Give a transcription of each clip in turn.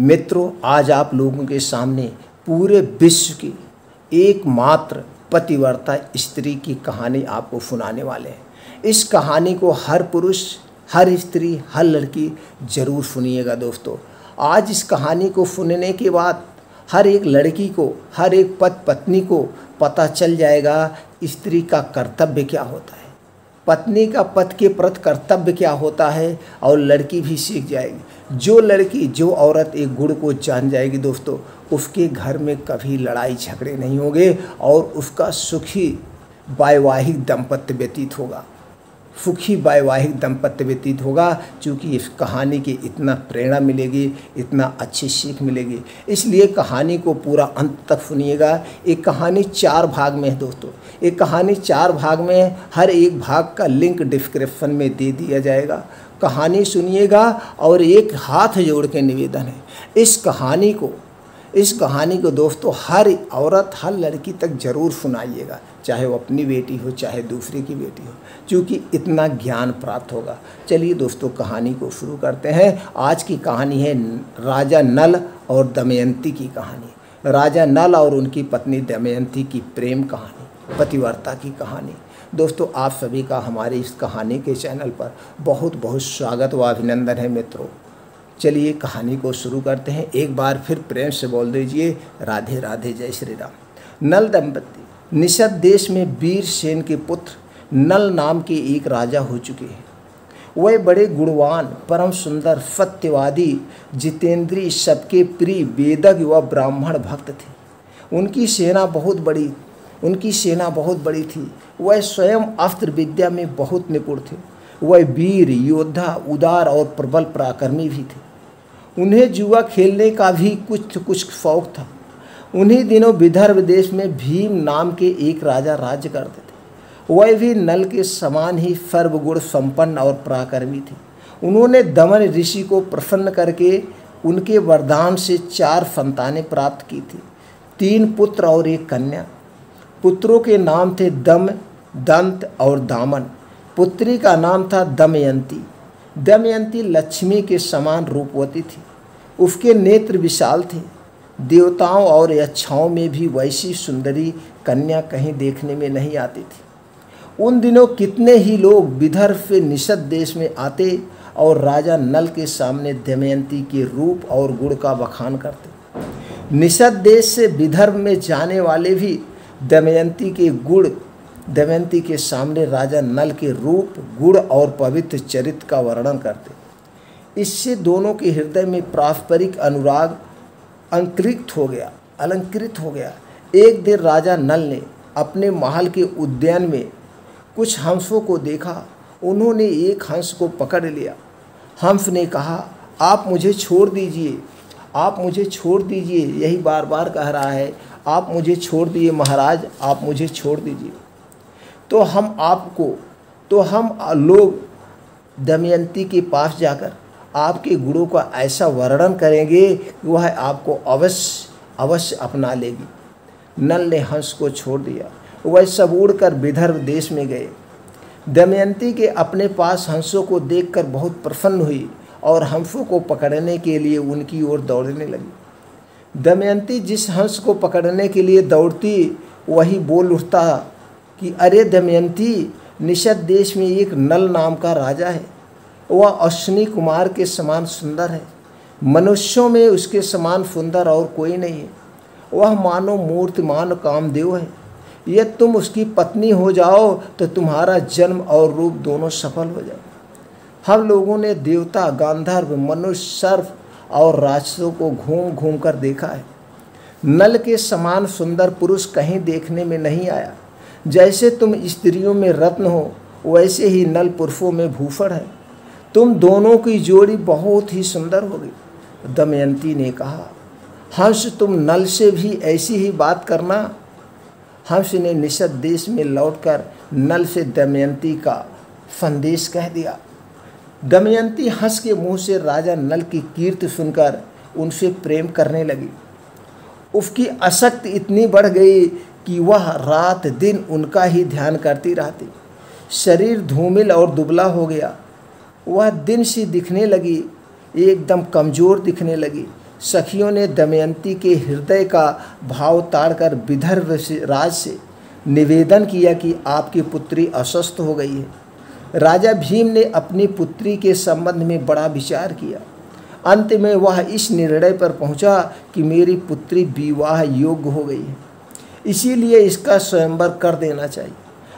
मित्रों, आज आप लोगों के सामने पूरे विश्व की एकमात्र पतिव्रता स्त्री की कहानी आपको सुनाने वाले हैं। इस कहानी को हर पुरुष, हर स्त्री, हर लड़की ज़रूर सुनिएगा दोस्तों। आज इस कहानी को सुनने के बाद हर एक लड़की को, हर एक पत्नी को पता चल जाएगा स्त्री का कर्तव्य क्या होता है, पत्नी का पति के प्रति कर्तव्य क्या होता है, और लड़की भी सीख जाएगी। जो लड़की, जो औरत एक गुण को जान जाएगी दोस्तों, उसके घर में कभी लड़ाई झगड़े नहीं होंगे और उसका सुखी वैवाहिक दाम्पत्य व्यतीत होगा, सुखी वैवाहिक दाम्पत्य व्यतीत होगा। क्योंकि इस कहानी की इतना प्रेरणा मिलेगी, इतना अच्छी सीख मिलेगी, इसलिए कहानी को पूरा अंत तक सुनिएगा। एक कहानी 4 भाग में है दोस्तों। एक कहानी 4 भाग में है, हर एक भाग का लिंक डिस्क्रिप्शन में दे दिया जाएगा। कहानी सुनिएगा और एक हाथ जोड़ के निवेदन है, इस कहानी को दोस्तों हर औरत, हर लड़की तक ज़रूर सुनाइएगा, चाहे वो अपनी बेटी हो, चाहे दूसरे की बेटी हो, क्योंकि इतना ज्ञान प्राप्त होगा। चलिए दोस्तों, कहानी को शुरू करते हैं। आज की कहानी है राजा नल और दमयंती की कहानी। राजा नल और उनकी पत्नी दमयंती की प्रेम कहानी, पतिव्रता की कहानी। दोस्तों, आप सभी का हमारे इस कहानी के चैनल पर बहुत बहुत स्वागत व अभिनंदन है मित्रों। चलिए कहानी को शुरू करते हैं। एक बार फिर प्रेम से बोल दीजिए राधे राधे, जय श्री राम। नल दंपति निषद देश में वीर सेन के पुत्र नल नाम के एक राजा हो चुके हैं। वह बड़े गुणवान, परम सुंदर, सत्यवादी, जितेंद्रीय, सबके प्रिय, वेदज्ञ व ब्राह्मण भक्त थे। उनकी सेना बहुत बड़ी थी। वह स्वयं अस्त्र विद्या में बहुत निपुण थे। वह वीर योद्धा, उदार और प्रबल पराक्रमी भी थे। उन्हें जुआ खेलने का भी कुछ शौक था। उन्हीं दिनों विदर्भ देश में भीम नाम के एक राजा राज्य करते थे। वह भी नल के समान ही सर्वगुण संपन्न और पराक्रमी थे। उन्होंने दमन ऋषि को प्रसन्न करके उनके वरदान से 4 संतानें प्राप्त की थी, 3 पुत्र और 1 कन्या। पुत्रों के नाम थे दम, दंत और दामन। पुत्री का नाम था दमयंती। दमयंती लक्ष्मी के समान रूपवती थी। उसके नेत्र विशाल थे। देवताओं और यक्षाओं में भी वैसी सुंदरी कन्या कहीं देखने में नहीं आती थी। उन दिनों कितने ही लोग विदर्भ से निषद देश में आते और राजा नल के सामने दमयंती के रूप और गुण का बखान करते। निषद देश से विदर्भ में जाने वाले भी दमयंती के सामने राजा नल के रूप, गुण और पवित्र चरित्र का वर्णन करते। इससे दोनों के हृदय में पारस्परिक अनुराग अलंकृत हो गया। एक दिन राजा नल ने अपने महल के उद्यान में कुछ हंसों को देखा। उन्होंने एक हंस को पकड़ लिया। हंस ने कहा, आप मुझे छोड़ दीजिए, आप मुझे छोड़ दीजिए। यही बार बार कह रहा है, आप मुझे छोड़ दीजिए महाराज, आप मुझे छोड़ दीजिए। तो हम लोग दमयंती के पास जाकर आपके गुणों का ऐसा वर्णन करेंगे कि वह आपको अवश्य अपना लेगी। नल ने हंस को छोड़ दिया। वह सब उड़कर विदर्भ देश में गए। दमयंती के अपने पास हंसों को देखकर बहुत प्रसन्न हुई और हंसों को पकड़ने के लिए उनकी ओर दौड़ने लगी। दमयंती जिस हंस को पकड़ने के लिए दौड़ती, वही बोल उठता कि अरे दमयंती, निषद देश में एक नल नाम का राजा है। वह अश्विनी कुमार के समान सुंदर है। मनुष्यों में उसके समान सुंदर और कोई नहीं है। वह मानो मूर्तिमान कामदेव है। यदि तुम उसकी पत्नी हो जाओ तो तुम्हारा जन्म और रूप दोनों सफल हो जाए। हम लोगों ने देवता, गांधर्व, मनुष्य, सर्प और राक्षसों को घूम घूम कर देखा है। नल के समान सुंदर पुरुष कहीं देखने में नहीं आया। जैसे तुम स्त्रियों में रत्न हो, वैसे ही नल पुरुषों में भूषण है। तुम दोनों की जोड़ी बहुत ही सुंदर होगी। दमयंती ने कहा, हंस, तुम नल से भी ऐसी ही बात करना। हंस ने निषद देश में लौटकर नल से दमयंती का संदेश कह दिया। दमयंती हंस के मुंह से राजा नल की कीर्ति सुनकर उनसे प्रेम करने लगी। उसकी आसक्ति इतनी बढ़ गई कि वह रात दिन उनका ही ध्यान करती रहती। शरीर धूमिल और दुबला हो गया। वह दिन सी दिखने लगी, एकदम कमज़ोर दिखने लगी। सखियों ने दमयंती के हृदय का भाव ताड़कर विदर्भ राज से निवेदन किया कि आपकी पुत्री अस्वस्थ हो गई है। राजा भीम ने अपनी पुत्री के संबंध में बड़ा विचार किया। अंत में वह इस निर्णय पर पहुंचा कि मेरी पुत्री विवाह योग्य हो गई है, इसीलिए इसका स्वयंवर कर देना चाहिए।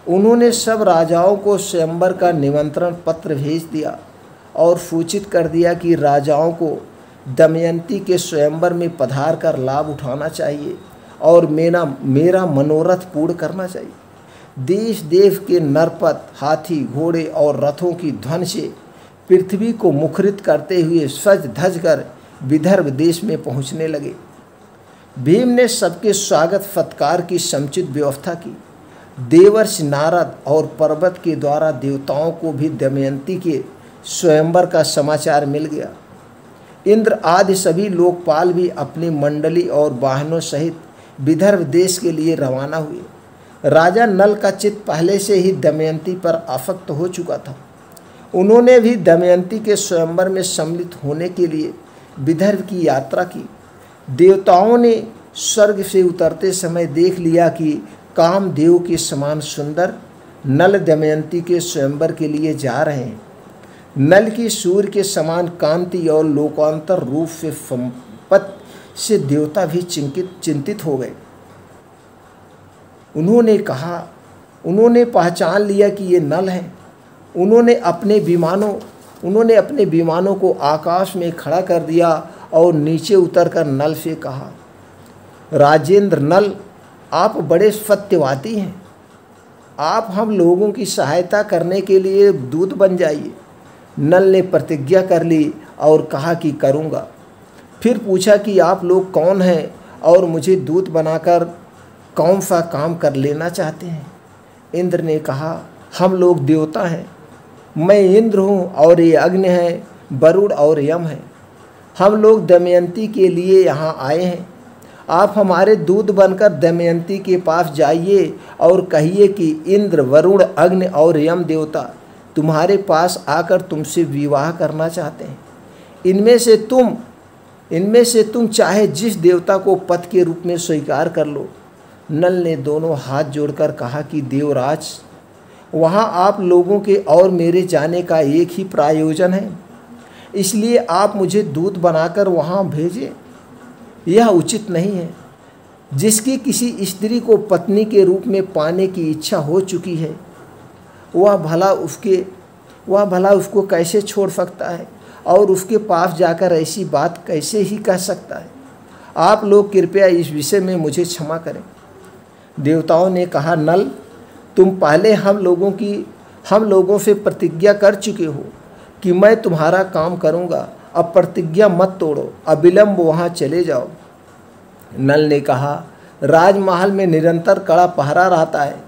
उन्होंने सब राजाओं को स्वयंवर का निमंत्रण पत्र भेज दिया और सूचित कर दिया कि राजाओं को दमयंती के स्वयंवर में पधार कर लाभ उठाना चाहिए और मेरा मनोरथ पूर्ण करना चाहिए। देश देश के नरपत, हाथी, घोड़े और रथों की ध्वनि से पृथ्वी को मुखरित करते हुए सज धज कर विदर्भ देश में पहुंचने लगे। भीम ने सबके स्वागत सत्कार की समुचित व्यवस्था की। देवर्षि नारद और पर्वत के द्वारा देवताओं को भी दमयंती के स्वयंवर का समाचार मिल गया। इंद्र आदि सभी लोकपाल भी अपनी मंडली और वाहनों सहित विदर्भ देश के लिए रवाना हुए। राजा नल का चित्त पहले से ही दमयंती पर आसक्त हो चुका था। उन्होंने भी दमयंती के स्वयंवर में सम्मिलित होने के लिए विदर्भ की यात्रा की। देवताओं ने स्वर्ग से उतरते समय देख लिया कि कामदेव के समान सुंदर नल दमयंती के स्वयंवर के लिए जा रहे हैं। नल की सूर्य के समान कांति और लोकांतर रूप से संपत्ति से देवता भी चिंतित हो गए। उन्होंने पहचान लिया कि ये नल है। उन्होंने अपने विमानों को आकाश में खड़ा कर दिया और नीचे उतरकर नल से कहा, राजेंद्र नल, आप बड़े सत्यवादी हैं। आप हम लोगों की सहायता करने के लिए दूत बन जाइए। नल ने प्रतिज्ञा कर ली और कहा कि करूँगा। फिर पूछा कि आप लोग कौन हैं और मुझे दूत बनाकर कौन सा काम कर लेना चाहते हैं। इंद्र ने कहा, हम लोग देवता हैं। मैं इंद्र हूँ और ये अग्नि है, वरुण और यम है। हम लोग दमयंती के लिए यहाँ आए हैं। आप हमारे दूत बनकर दमयंती के पास जाइए और कहिए कि इंद्र, वरुण, अग्नि और यम देवता तुम्हारे पास आकर तुमसे विवाह करना चाहते हैं। इनमें से तुम चाहे जिस देवता को पति के रूप में स्वीकार कर लो। नल ने दोनों हाथ जोड़कर कहा कि देवराज, वहाँ आप लोगों के और मेरे जाने का एक ही प्रयोजन है, इसलिए आप मुझे दूत बनाकर वहाँ भेजें। यह उचित नहीं है। जिसकी किसी स्त्री को पत्नी के रूप में पाने की इच्छा हो चुकी है, वह भला उसको कैसे छोड़ सकता है और उसके पास जाकर ऐसी बात कैसे ही कह सकता है। आप लोग कृपया इस विषय में मुझे क्षमा करें। देवताओं ने कहा, नल, तुम पहले हम लोगों से प्रतिज्ञा कर चुके हो कि मैं तुम्हारा काम करूँगा। अब प्रतिज्ञा मत तोड़ो, अविलंब वहाँ चले जाओ। नल ने कहा, राजमहल में निरंतर कड़ा पहरा रहता है,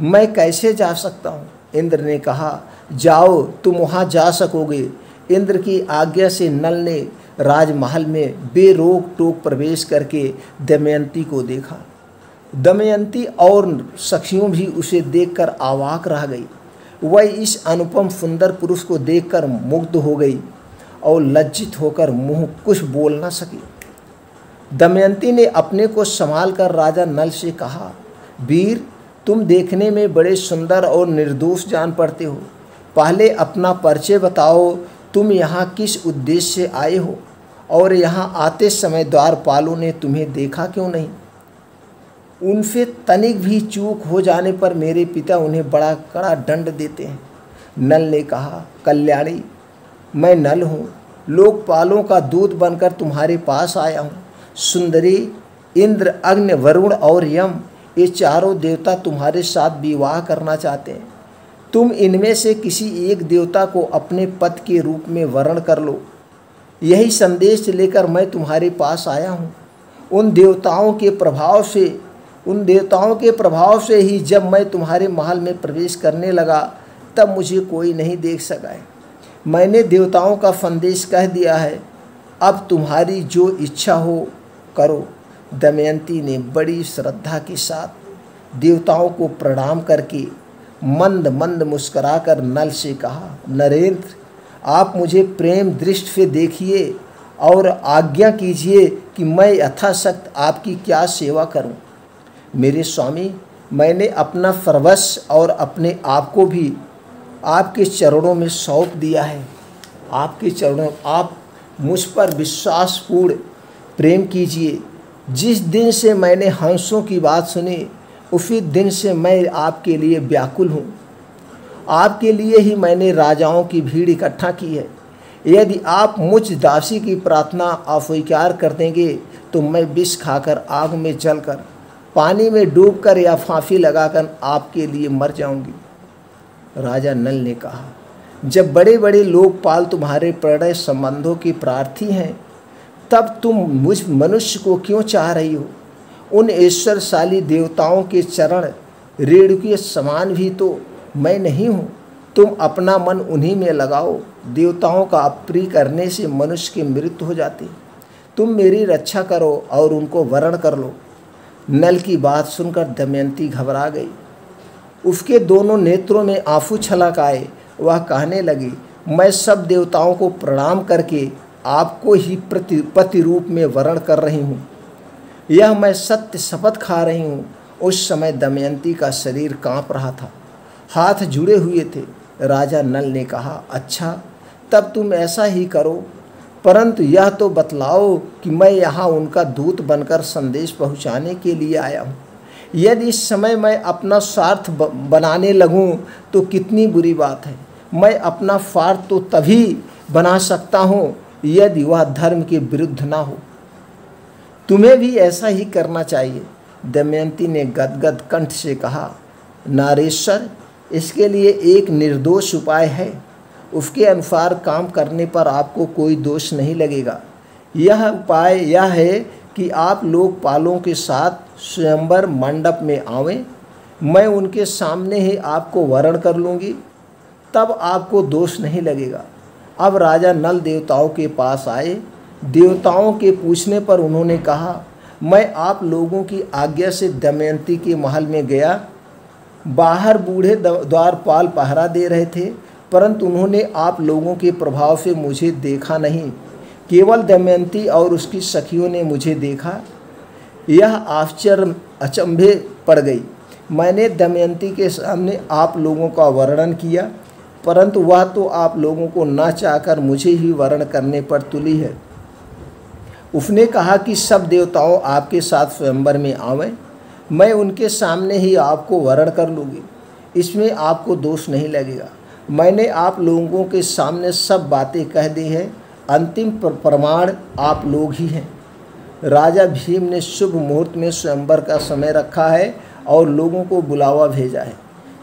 मैं कैसे जा सकता हूँ। इंद्र ने कहा, जाओ, तुम वहाँ जा सकोगे। इंद्र की आज्ञा से नल ने राजमहल में बेरोक टोक प्रवेश करके दमयंती को देखा। दमयंती और सखियों भी उसे देखकर अवाक रह गई। वह इस अनुपम सुंदर पुरुष को देखकर मुग्ध हो गई और लज्जित होकर मुंह कुछ बोल न सकी। दमयंती ने अपने को संभाल कर राजा नल से कहा, वीर, तुम देखने में बड़े सुंदर और निर्दोष जान पड़ते हो। पहले अपना परिचय बताओ, तुम यहाँ किस उद्देश्य से आए हो और यहाँ आते समय द्वारपालों ने तुम्हें देखा क्यों नहीं। उनसे तनिक भी चूक हो जाने पर मेरे पिता उन्हें बड़ा कड़ा दंड देते हैं। नल ने कहा, कल्याणी, मैं नल हूँ, लोकपालों का दूत बनकर तुम्हारे पास आया हूँ। सुंदरी, इंद्र, अग्नि, वरुण और यम, ये चारों देवता तुम्हारे साथ विवाह करना चाहते हैं। तुम इनमें से किसी एक देवता को अपने पति के रूप में वर्ण कर लो। यही संदेश लेकर मैं तुम्हारे पास आया हूँ। उन देवताओं के प्रभाव से ही जब मैं तुम्हारे महल में प्रवेश करने लगा, तब मुझे कोई नहीं देख सका है। मैंने देवताओं का संदेश कह दिया है, अब तुम्हारी जो इच्छा हो करो। दमयंती ने बड़ी श्रद्धा के साथ देवताओं को प्रणाम करके मंद मंद मुस्कुराकर नल से कहा, नरेंद्र, आप मुझे प्रेम दृष्टि से देखिए और आज्ञा कीजिए कि मैं यथाशक्त आपकी क्या सेवा करूं। मेरे स्वामी, मैंने अपना सर्वस्व और अपने आप को भी आपके चरणों में सौंप दिया है। आपके चरणों, आप मुझ पर विश्वासपूर्ण प्रेम कीजिए। जिस दिन से मैंने हंसों की बात सुनी, उसी दिन से मैं आपके लिए व्याकुल हूँ। आपके लिए ही मैंने राजाओं की भीड़ इकट्ठा की है। यदि आप मुझ दासी की प्रार्थना अस्वीकार कर देंगे तो मैं विष खाकर, आग में जलकर, पानी में डूबकर या फांसी लगाकर आपके लिए मर जाऊंगी। राजा नल ने कहा, जब बड़े बड़े लोकपाल तुम्हारे प्रणय संबंधों के प्रार्थी हैं, तब तुम मुझ मनुष्य को क्यों चाह रही हो? उन ऐश्वर्यशाली देवताओं के चरण रेणु के समान भी तो मैं नहीं हूँ। तुम अपना मन उन्हीं में लगाओ। देवताओं का अप्रिय करने से मनुष्य की मृत्यु हो जाती। तुम मेरी रक्षा करो और उनको वरण कर लो। नल की बात सुनकर दमयंती घबरा गई। उसके दोनों नेत्रों में आंसू छलक आए। वह कहने लगी, मैं सब देवताओं को प्रणाम करके आपको ही पति रूप में वरण कर रही हूँ। यह मैं सत्य शपथ खा रही हूँ। उस समय दमयंती का शरीर कांप रहा था, हाथ जुड़े हुए थे। राजा नल ने कहा, अच्छा, तब तुम ऐसा ही करो, परंतु यह तो बतलाओ कि मैं यहाँ उनका दूत बनकर संदेश पहुँचाने के लिए आया हूँ। यदि इस समय मैं अपना स्वार्थ बनाने लगूँ तो कितनी बुरी बात है। मैं अपना स्वार्थ तो तभी बना सकता हूँ यदि वह धर्म के विरुद्ध ना हो। तुम्हें भी ऐसा ही करना चाहिए। दमयंती ने गदगद कंठ से कहा, नारेश्वर, इसके लिए एक निर्दोष उपाय है। उसके अनुसार काम करने पर आपको कोई दोष नहीं लगेगा। यह उपाय यह है कि आप लोकपालों के साथ स्वयंवर मंडप में आवें। मैं उनके सामने ही आपको वरण कर लूँगी, तब आपको दोष नहीं लगेगा। अब राजा नल देवताओं के पास आए। देवताओं के पूछने पर उन्होंने कहा, मैं आप लोगों की आज्ञा से दमयंती के महल में गया। बाहर बूढ़े द्वारपाल पहरा दे रहे थे, परंतु उन्होंने आप लोगों के प्रभाव से मुझे देखा नहीं। केवल दमयंती और उसकी सखियों ने मुझे देखा। यह आश्चर्य अचंभे पड़ गई। मैंने दमयंती के सामने आप लोगों का वर्णन किया, परंतु वह तो आप लोगों को न चाहकर मुझे ही वर्ण करने पर तुली है। उसने कहा कि सब देवताओं आपके साथ स्वयंवर में आवें। मैं उनके सामने ही आपको वरण कर लूँगी। इसमें आपको दोष नहीं लगेगा। मैंने आप लोगों के सामने सब बातें कह दी हैं। अंतिम प्रमाण आप लोग ही हैं। राजा भीम ने शुभ मुहूर्त में स्वयंवर का समय रखा है और लोगों को बुलावा भेजा है।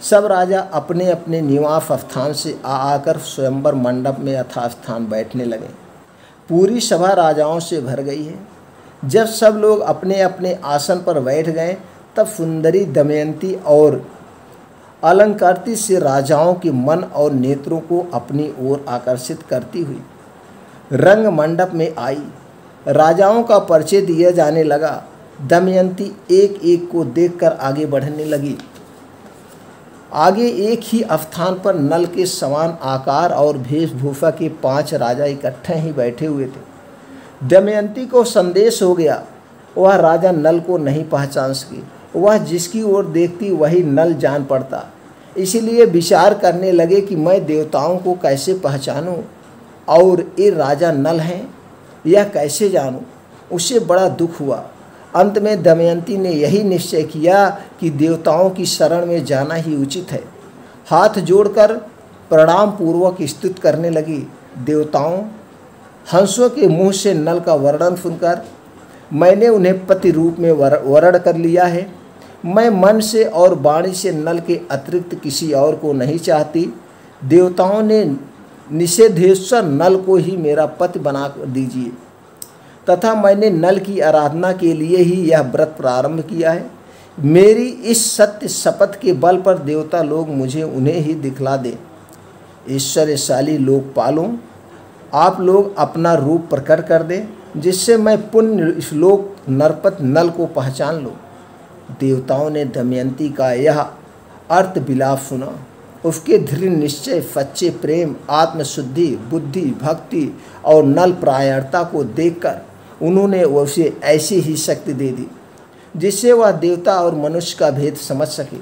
सब राजा अपने अपने निवास स्थान से आकर स्वयंवर मंडप में यथास्थान बैठने लगे। पूरी सभा राजाओं से भर गई है। जब सब लोग अपने अपने आसन पर बैठ गए, तब सुंदरी दमयंती और अलंकृति से राजाओं के मन और नेत्रों को अपनी ओर आकर्षित करती हुई रंग मंडप में आई। राजाओं का परिचय दिया जाने लगा। दमयंती एक एक को देखकर आगे बढ़ने लगी। आगे एक ही स्थान पर नल के समान आकार और वेशभूषा के 5 राजा इकट्ठे ही बैठे हुए थे। दमयंती को संदेश हो गया। वह राजा नल को नहीं पहचान सकी। वह जिसकी ओर देखती वही नल जान पड़ता। इसीलिए विचार करने लगे कि मैं देवताओं को कैसे पहचानूं और ये राजा नल हैं, यह कैसे जानूं। उसे बड़ा दुख हुआ। अंत में दमयंती ने यही निश्चय किया कि देवताओं की शरण में जाना ही उचित है। हाथ जोड़कर प्रणाम पूर्वक स्तुति करने लगी। देवताओं, हंसों के मुंह से नल का वर्णन सुनकर मैंने उन्हें पति रूप में वर्ण कर लिया है। मैं मन से और वाणी से नल के अतिरिक्त किसी और को नहीं चाहती। देवताओं ने निषेधेश्वर नल को ही मेरा पति बना दीजिए, तथा मैंने नल की आराधना के लिए ही यह व्रत प्रारंभ किया है। मेरी इस सत्य शपथ के बल पर देवता लोग मुझे उन्हें ही दिखला दें। ऐश्वर्यशाली लोकपालों, आप लोग अपना रूप प्रकट कर दें, जिससे मैं पुण्य श्लोक नरपत नल को पहचान लूँ। देवताओं ने दमयंती का यह अर्थ विलाप सुना। उसके दृढ़ निश्चय, सच्चे प्रेम, आत्मशुद्धि, बुद्धि, भक्ति और नल प्रायणता को देखकर उन्होंने उसे ऐसी ही शक्ति दे दी जिससे वह देवता और मनुष्य का भेद समझ सके।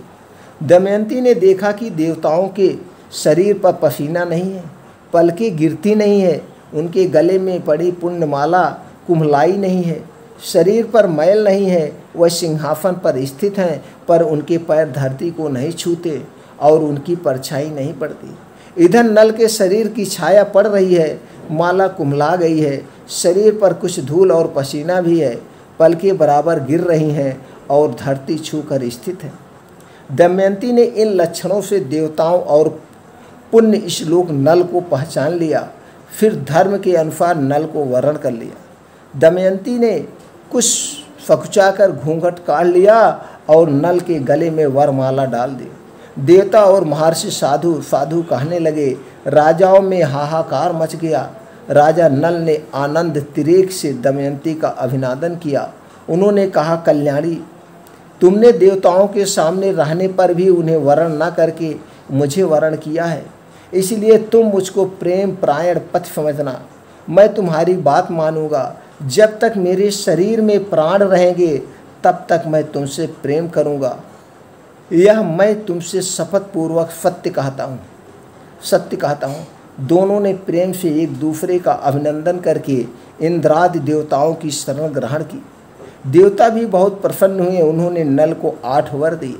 दमयंती ने देखा कि देवताओं के शरीर पर पसीना नहीं है, पलकें गिरती नहीं है, उनके गले में पड़ी पुण्यमाला कुम्हलाई नहीं है, शरीर पर मैल नहीं है, वह सिंहासन पर स्थित हैं पर उनके पैर धरती को नहीं छूते और उनकी परछाई नहीं पड़ती। इधर नल के शरीर की छाया पड़ रही है, माला कुम्हला गई है, शरीर पर कुछ धूल और पसीना भी है, पलकें बराबर गिर रही हैं और धरती छूकर स्थित है। दमयंती ने इन लक्षणों से देवताओं और पुण्य श्लोक नल को पहचान लिया, फिर धर्म के अनुसार नल को वरण कर लिया। दमयंती ने कुछ सकुचाकर घूंघट काट लिया और नल के गले में वरमाला डाल दी। देवता और महर्षि साधु कहने लगे। राजाओं में हाहाकार मच गया। राजा नल ने आनंद तिरेक से दमयंती का अभिनंदन किया। उन्होंने कहा, कल्याणी, तुमने देवताओं के सामने रहने पर भी उन्हें वरण न करके मुझे वरण किया है, इसलिए तुम मुझको प्रेम प्रायण पथ समझना। मैं तुम्हारी बात मानूंगा। जब तक मेरे शरीर में प्राण रहेंगे तब तक मैं तुमसे प्रेम करूंगा। यह मैं तुमसे शपथ पूर्वक सत्य कहता हूँ। दोनों ने प्रेम से एक दूसरे का अभिनंदन करके इंद्रादि देवताओं की शरण ग्रहण की। देवता भी बहुत प्रसन्न हुए। उन्होंने नल को 8 वर दिए।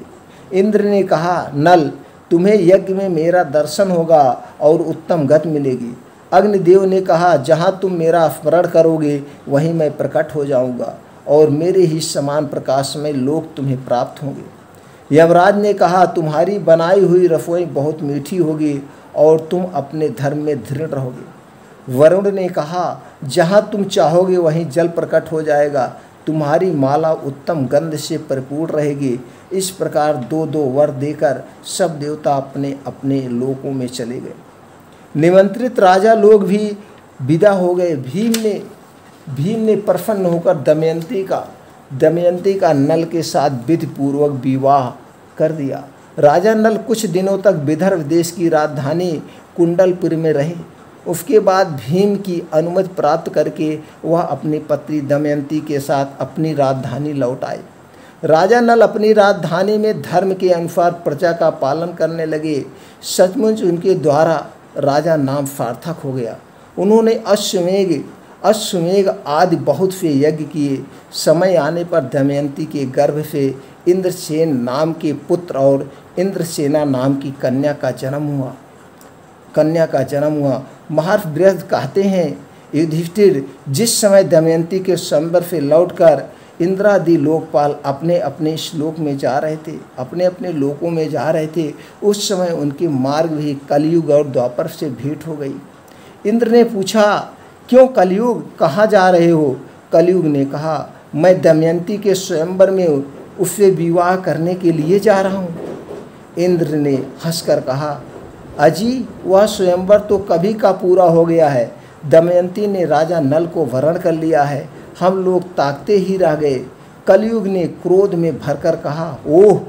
इंद्र ने कहा, नल, तुम्हें यज्ञ में मेरा दर्शन होगा और उत्तम गति मिलेगी। अग्निदेव ने कहा, जहाँ तुम मेरा स्मरण करोगे वहीं मैं प्रकट हो जाऊँगा और मेरे ही समान प्रकाश में लोक तुम्हें प्राप्त होंगे। यमराज ने कहा, तुम्हारी बनाई हुई रसोई बहुत मीठी होगी और तुम अपने धर्म में दृढ़ रहोगे। वरुण ने कहा, जहाँ तुम चाहोगे वहीं जल प्रकट हो जाएगा। तुम्हारी माला उत्तम गंध से परिपूर्ण रहेगी। इस प्रकार 2-2 वर देकर सब देवता अपने अपने लोकों में चले गए। निमंत्रित राजा लोग भी विदा हो गए। भीम ने प्रसन्न होकर दमयंती का नल के साथ विधि पूर्वक विवाह कर दिया। राजा नल कुछ दिनों तक विदर्भ देश की राजधानी कुंडलपुर में रहे। उसके बाद भीम की अनुमति प्राप्त करके वह अपनी पत्नी दमयंती के साथ अपनी राजधानी लौट आए। राजा नल अपनी राजधानी में धर्म के अनुसार प्रजा का पालन करने लगे। सचमुच उनके द्वारा राजा नाम सार्थक हो गया। उन्होंने अश्वमेघ आदि बहुत से यज्ञ किए। समय आने पर दमयंती के गर्भ से इंद्रसेन नाम के पुत्र और इंद्रसेना नाम की कन्या का जन्म हुआ। महर्षि बृहस्पति कहते हैं, युधिष्ठिर जिस समय दमयंती के स्वयंवर से लौटकर इंद्रादि लोकपाल अपने अपने श्लोक में जा रहे थे, अपने अपने लोकों में जा रहे थे, उस समय उनके मार्ग भी कलयुग और द्वापर से भेंट हो गई। इंद्र ने पूछा, क्यों कलयुग, कहाँ जा रहे हो? कलयुग ने कहा, मैं दमयंती के स्वयंवर में उससे विवाह करने के लिए जा रहा हूँ। इंद्र ने हंसकर कहा, अजी, वह स्वयंवर तो कभी का पूरा हो गया है। दमयंती ने राजा नल को वरण कर लिया है। हम लोग ताकते ही रह गए। कलयुग ने क्रोध में भरकर कहा, ओह,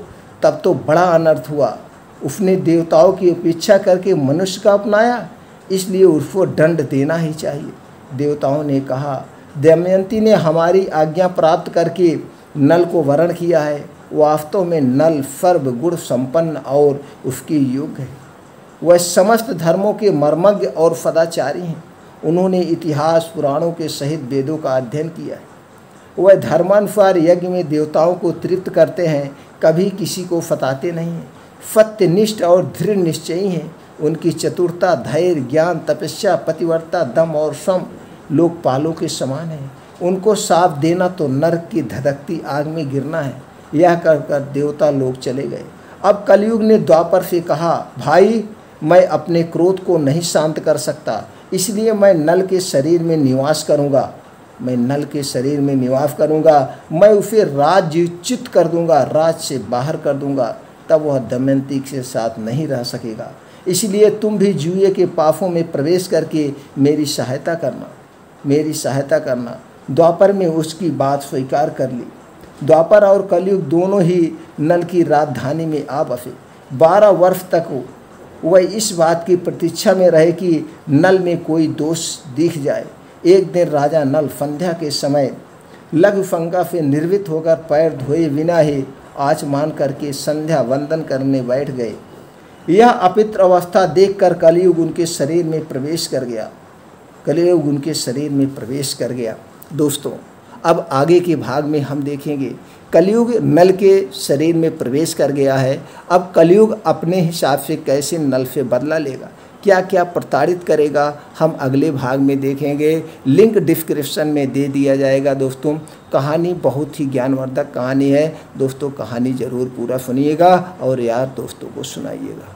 तब तो बड़ा अनर्थ हुआ। उसने देवताओं की उपेक्षा करके मनुष्य का अपनाया, इसलिए उसको दंड देना ही चाहिए। देवताओं ने कहा, दमयंती ने हमारी आज्ञा प्राप्त करके नल को वरण किया है। वास्तव में नल सर्वगुण संपन्न और उसके योग्य है। वह समस्त धर्मों के मर्मज्ञ और सदाचारी हैं। उन्होंने इतिहास पुराणों के सहित वेदों का अध्ययन किया है। वह धर्मानुसार यज्ञ में देवताओं को तृप्त करते हैं, कभी किसी को फताते नहीं हैं। सत्यनिष्ठ और दृढ़ निश्चयी हैं। उनकी चतुरता, धैर्य, ज्ञान, तपस्या, पतिव्रता, दम और सम लोकपालों के समान है। उनको साथ देना तो नरक की धधकती आग में गिरना है। यह कहकर देवता लोग चले गए। अब कलयुग ने द्वापर से कहा, भाई, मैं अपने क्रोध को नहीं शांत कर सकता, इसलिए मैं नल के शरीर में निवास करूंगा। मैं उसे राज्यच्युत कर दूंगा, राज से बाहर कर दूंगा। तब वह दमयंती के साथ नहीं रह सकेगा। इसलिए तुम भी जुए के पापों में प्रवेश करके मेरी सहायता करना। द्वापर में उसकी बात स्वीकार कर ली। द्वापर और कलयुग दोनों ही नल की राजधानी में आ बसे। 12 वर्ष तक वह इस बात की प्रतीक्षा में रहे कि नल में कोई दोष दिख जाए। एक दिन राजा नल संध्या के समय लघु फंगा से निर्वित होकर पैर धोए बिना ही आचमान करके संध्या वंदन करने बैठ गए। यह अपवित्र अवस्था देखकर कलयुग उनके शरीर में प्रवेश कर गया। कलयुग उनके शरीर में प्रवेश कर गया। दोस्तों, अब आगे के भाग में हम देखेंगे कलयुग नल के शरीर में प्रवेश कर गया है। अब कलयुग अपने हिसाब से कैसे नल से बदला लेगा, क्या क्या प्रताड़ित करेगा, हम अगले भाग में देखेंगे। लिंक डिस्क्रिप्शन में दे दिया जाएगा। दोस्तों, कहानी बहुत ही ज्ञानवर्धक कहानी है। दोस्तों, कहानी ज़रूर पूरा सुनिएगा और यार दोस्तों को सुनाइएगा।